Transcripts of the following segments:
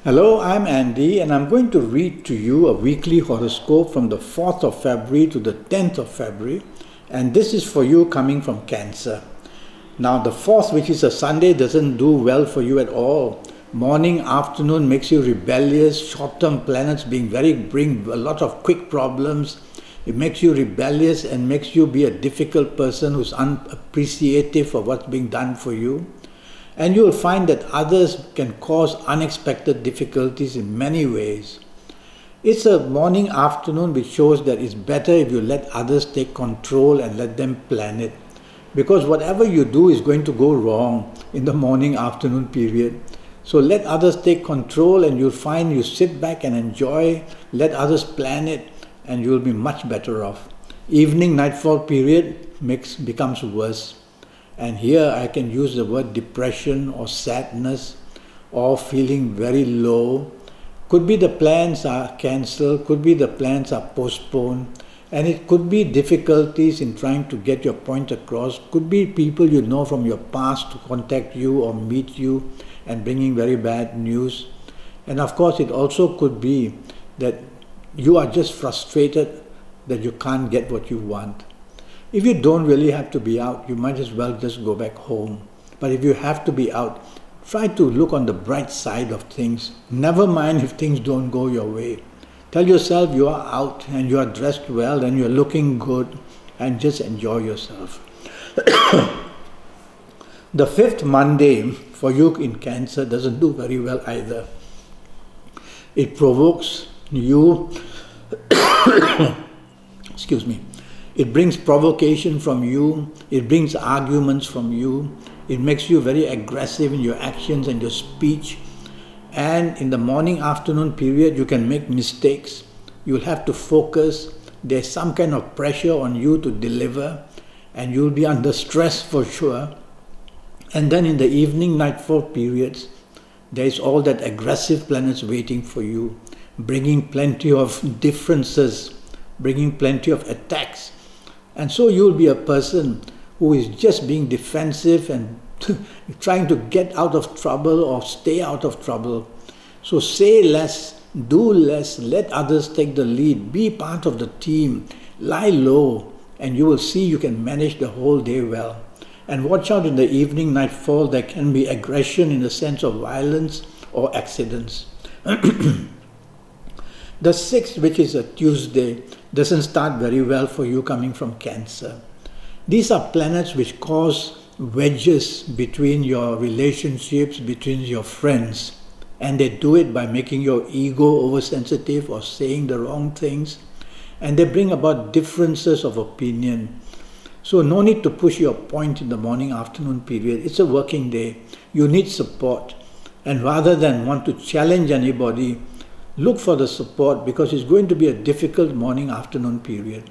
Hello, I'm Andy and I'm going to read to you a weekly horoscope from the 4th of February to the 10th of February, and this is for you coming from Cancer. Now the 4th, which is a Sunday, doesn't do well for you at all. Morning, afternoon makes you rebellious. Short-term planets bring a lot of quick problems. It makes you rebellious and makes you be a difficult person who's unappreciative of what's being done for you. And you will find that others can cause unexpected difficulties in many ways. It's a morning afternoon which shows that it's better if you let others take control and let them plan it. Because whatever you do is going to go wrong in the morning afternoon period. So let others take control and you'll find you sit back and enjoy, let others plan it, and you'll be much better off. Evening nightfall period becomes worse. And here I can use the word depression or sadness or feeling very low. Could be the plans are cancelled, could be the plans are postponed, and it could be difficulties in trying to get your point across. Could be people you know from your past to contact you or meet you and bringing very bad news. And of course it also could be that you are just frustrated that you can't get what you want. If you don't really have to be out, you might as well just go back home. But if you have to be out, try to look on the bright side of things. Never mind if things don't go your way. Tell yourself you are out and you are dressed well and you are looking good, and just enjoy yourself. The 5th Monday for you in Cancer doesn't do very well either. It provokes you, excuse me. It brings provocation from you, it brings arguments from you, it makes you very aggressive in your actions and your speech. And in the morning afternoon period you can make mistakes, you'll have to focus, there's some kind of pressure on you to deliver, and you'll be under stress for sure. And then in the evening nightfall periods, there's all that aggressive planets waiting for you, bringing plenty of differences, bringing plenty of attacks. And so you'll be a person who is just being defensive and trying to get out of trouble or stay out of trouble. So say less, do less, let others take the lead, be part of the team, lie low, and you will see you can manage the whole day well. And watch out in the evening nightfall, there can be aggression in the sense of violence or accidents. The 6th, which is a Tuesday, doesn't start very well for you coming from Cancer. These are planets which cause wedges between your relationships, between your friends. And they do it by making your ego oversensitive or saying the wrong things. And they bring about differences of opinion. So no need to push your point in the morning afternoon period. It's a working day. You need support. And rather than want to challenge anybody, look for the support, because it's going to be a difficult morning afternoon period.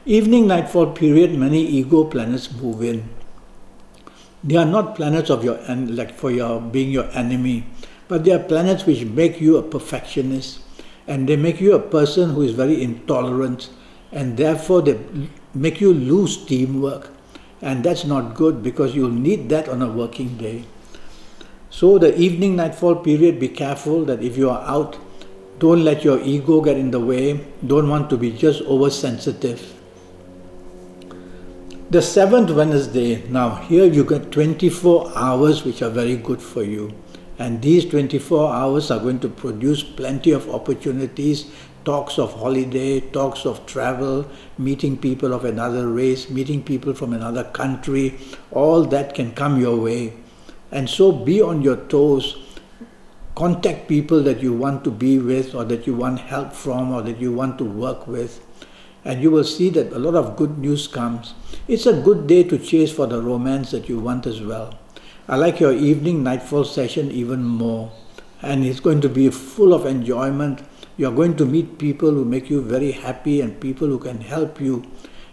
Evening nightfall period, many ego planets move in. They are not planets of your being your enemy, but they are planets which make you a perfectionist, and they make you a person who is very intolerant, and therefore they make you lose teamwork, and that's not good, because you'll need that on a working day. So the evening nightfall period, be careful that if you are out, don't let your ego get in the way. Don't want to be just oversensitive. The 7th Wednesday, now here you get 24 hours which are very good for you. And these 24 hours are going to produce plenty of opportunities, talks of holiday, talks of travel, meeting people of another race, meeting people from another country. All that can come your way. And so be on your toes. Contact people that you want to be with, or that you want help from, or that you want to work with. And you will see that a lot of good news comes. It's a good day to chase for the romance that you want as well. I like your evening nightfall session even more. And it's going to be full of enjoyment. You're going to meet people who make you very happy and people who can help you.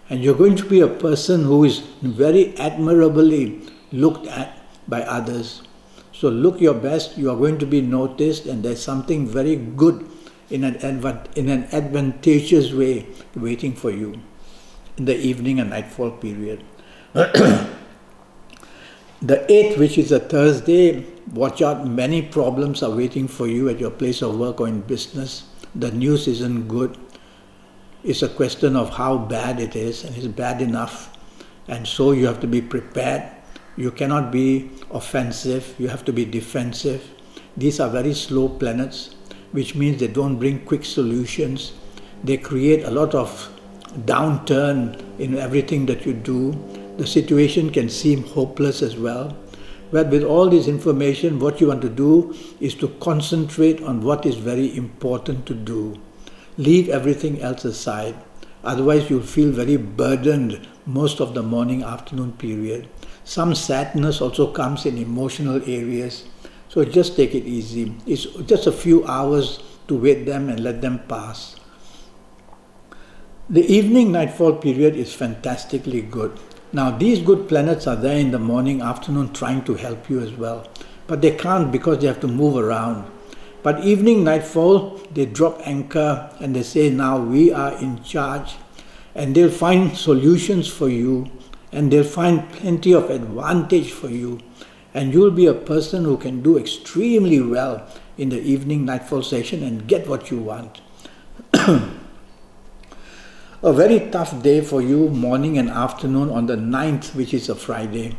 And you're going to be a person who is very admirably looked at by others. So look your best, you are going to be noticed, and there's something very good in an advantageous way waiting for you in the evening and nightfall period. The 8th, which is a Thursday, Watch out, many problems are waiting for you at your place of work or in business. The news isn't good. It's a question of how bad it is, and it's bad enough. And so you have to be prepared. You cannot be offensive, you have to be defensive. These are very slow planets, which means they don't bring quick solutions. They create a lot of downturn in everything that you do. The situation can seem hopeless as well. But with all this information, what you want to do is to concentrate on what is very important to do. Leave everything else aside. Otherwise, you'll feel very burdened most of the morning, afternoon period. Some sadness also comes in emotional areas. So just take it easy. It's just a few hours to wait them and let them pass. The evening nightfall period is fantastically good. Now these good planets are there in the morning, afternoon trying to help you as well. But they can't because they have to move around. But evening nightfall, they drop anchor and they say, now we are in charge. And they'll find solutions for you, and they'll find plenty of advantage for you. And you'll be a person who can do extremely well in the evening nightfall session and get what you want. A very tough day for you, morning and afternoon on the 9th, which is a Friday.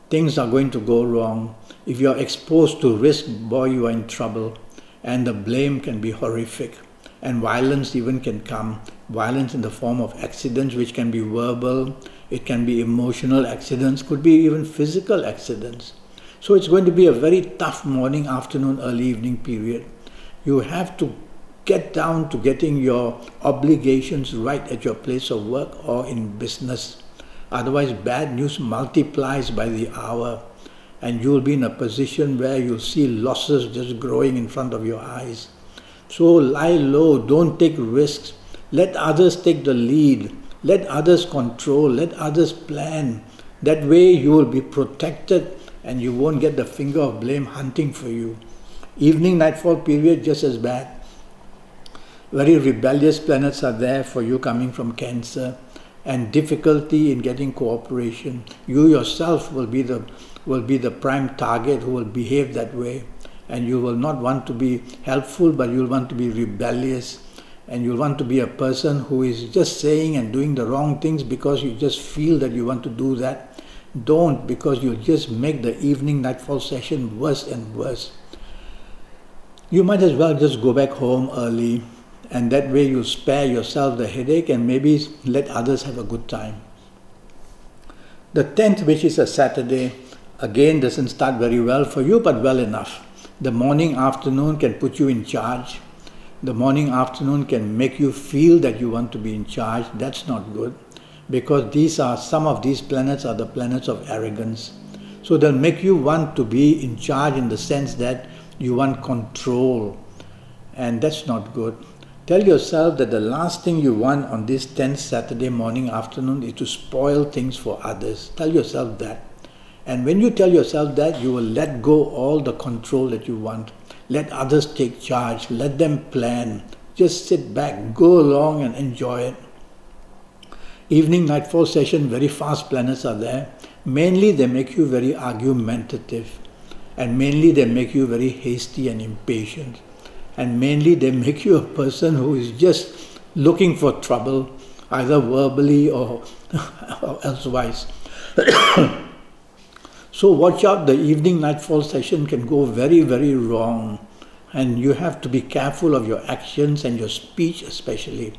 Things are going to go wrong. If you're exposed to risk, boy, you are in trouble. And the blame can be horrific. And violence even can come. Violence in the form of accidents, which can be verbal, it can be emotional accidents, could be even physical accidents. So it's going to be a very tough morning, afternoon, early evening period. You have to get down to getting your obligations right at your place of work or in business. Otherwise, bad news multiplies by the hour, and you will be in a position where you'll see losses just growing in front of your eyes. So lie low, don't take risks. Let others take the lead. Let others control. Let others plan. That way you will be protected and you won't get the finger of blame hunting for you. Evening nightfall period, just as bad. Very rebellious planets are there for you coming from Cancer, and difficulty in getting cooperation. You yourself will be the prime target who will behave that way, and you will not want to be helpful, but you'll want to be rebellious, and you'll want to be a person who is just saying and doing the wrong things because you just feel that you want to do that. Don't, because you'll just make the evening nightfall session worse and worse. You might as well just go back home early, and that way you'll spare yourself the headache and maybe let others have a good time. The 10th, which is a Saturday, again doesn't start very well for you, but well enough. The morning, afternoon can put you in charge. The morning, afternoon can make you feel that you want to be in charge. That's not good, because some of these planets are the planets of arrogance. So they'll make you want to be in charge in the sense that you want control, and that's not good. Tell yourself that the last thing you want on this 10th Saturday morning, afternoon is to spoil things for others. Tell yourself that. And when you tell yourself that, you will let go all the control that you want. Let others take charge. Let them plan. Just sit back, go along and enjoy it. Evening nightfall session, very fast planets are there. Mainly they make you very argumentative. And mainly they make you very hasty and impatient. And mainly they make you a person who is just looking for trouble, either verbally or elsewise. So watch out, the evening nightfall session can go very, very wrong. And you have to be careful of your actions and your speech especially.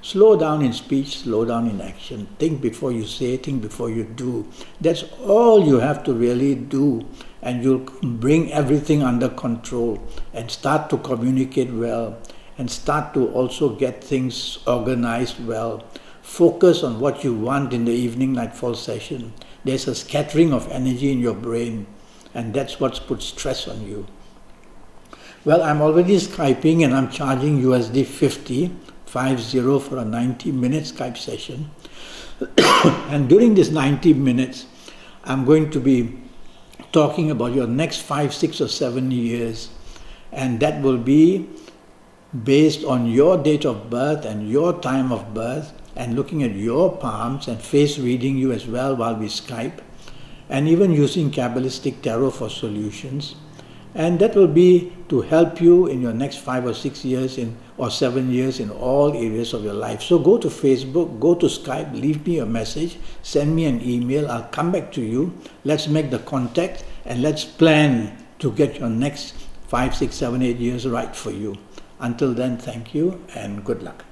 Slow down in speech, slow down in action. Think before you say, think before you do. That's all you have to really do. And you'll bring everything under control and start to communicate well and start to also get things organized well. Focus on what you want in the evening nightfall session. There's a scattering of energy in your brain, and that's what's put stress on you. Well, I'm already Skyping and I'm charging USD 50 for a 90-minute Skype session. And during this 90 minutes, I'm going to be talking about your next 5, 6 or 7 years, and that will be based on your date of birth and your time of birth, and looking at your palms and face reading you as well while we Skype, and even using Kabbalistic Tarot for solutions. And that will be to help you in your next 5 or 6 years or 7 years in all areas of your life. So go to Facebook, go to Skype, leave me a message, send me an email, I'll come back to you. Let's make the contact and let's plan to get your next 5, 6, 7, 8 years right for you. Until then, thank you and good luck.